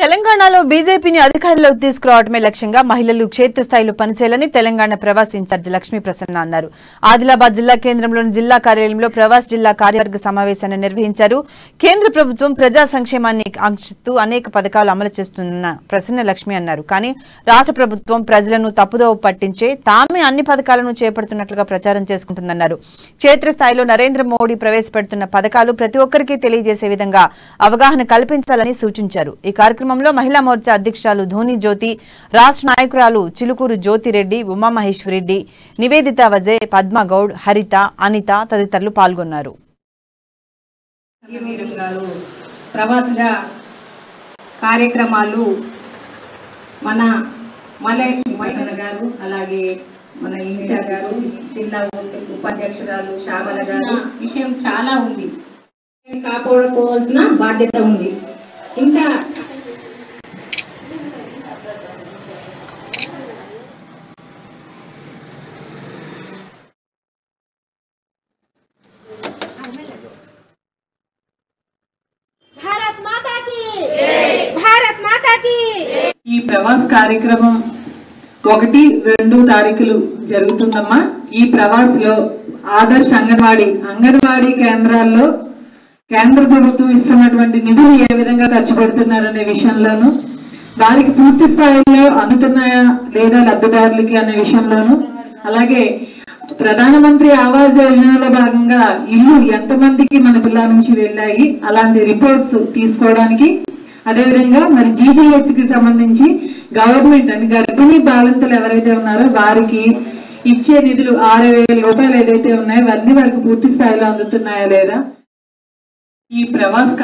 తెలంగాణలో బీజేపీని అధికారంలోకి తీసుకురావడమే లక్ష్యంగా మహిళలు క్షేత్రస్థాయిలో పనిచేయాలని తెలంగాణ ప్రవాస్ ఇన్ఛార్జి లక్ష్మీ ప్రసన్న అన్నారు. ఆదిలాబాద్ జిల్లా కేంద్రంలోని జిల్లా కార్యాలయంలో ప్రవాస్ జిల్లా కార్యవర్గ సమావేశాన్ని నిర్వహించారు. కేంద్ర ప్రభుత్వం ప్రజా సంక్షేమాన్ని ఆంక్షిస్తూ అనేక పథకాలు అమలు చేస్తున్న ప్రసన్న లక్ష్మి అన్నారు. కానీ రాష్ట్ర ప్రభుత్వం ప్రజలను తప్పుదోవ పట్టించే తామే అన్ని పథకాలను చేపడుతున్నట్లుగా ప్రచారం చేసుకుంటుందన్నారు. క్షేత్రస్థాయిలో నరేంద్ర మోడీ ప్రవేశపెడుతున్న పథకాలు ప్రతి ఒక్కరికి తెలియజేసే విధంగా అవగాహన కల్పించాలని సూచించారు. ఈ కార్యక్రమంలో మహిళా మోర్చా అధ్యక్షురాలు ధోని జ్యోతి, రాష్ట్ర నాయకురాలు చిలుకూరు జ్యోతిరెడ్డి, ఉమామహేశ్వరెడ్డి, నివేదిత వజే, పద్మగౌడ్, హరిత, అనిత తదితరులు పాల్గొన్నారు. కార్యక్రమాలు మన గారు, అలాగే మన ఇన్ఛార్జ్ గారు, జిల్లా ఉపాధ్యక్షురాలు శ్యామల గారు, విషయం చాలా ఉంది, కాపాడుకోవాల్సిన బాధ్యత ఉంది. ఇంకా ఈ ప్రవాస్ కార్యక్రమం 1, 2 తారీఖులు జరుగుతుందమ్మా. ఈ ప్రవాస్ లో ఆదర్శ్ అంగన్వాడీ కేంద్రాల్లో కేంద్ర ప్రభుత్వం ఇస్తున్నటువంటి నిధులు ఏ విధంగా ఖర్చు పెడుతున్నారనే విషయంలోను, వారికి పూర్తి స్థాయిలో అందుతున్నాయా లేదా లబ్ధిదారులకి అనే విషయంలోను, అలాగే ప్రధానమంత్రి ఆవాస్ యోజనలో భాగంగా ఇల్లు ఎంతమందికి మన జిల్లా నుంచి వెళ్ళాయి అలాంటి రిపోర్ట్స్ తీసుకోవడానికి, అదేవిధంగా మరి జీజీహెచ్ కి సంబంధించి గవర్నమెంట్ అని గర్భిణీ బాలింతలు ఎవరైతే ఉన్నారో వారికి ఇచ్చే నిధులు 6,000 రూపాయలు ఏదైతే ఉన్నాయో అవన్నీ వారికి పూర్తి స్థాయిలో అందుతున్నాయా లేదా, ఈ ప్రవాస్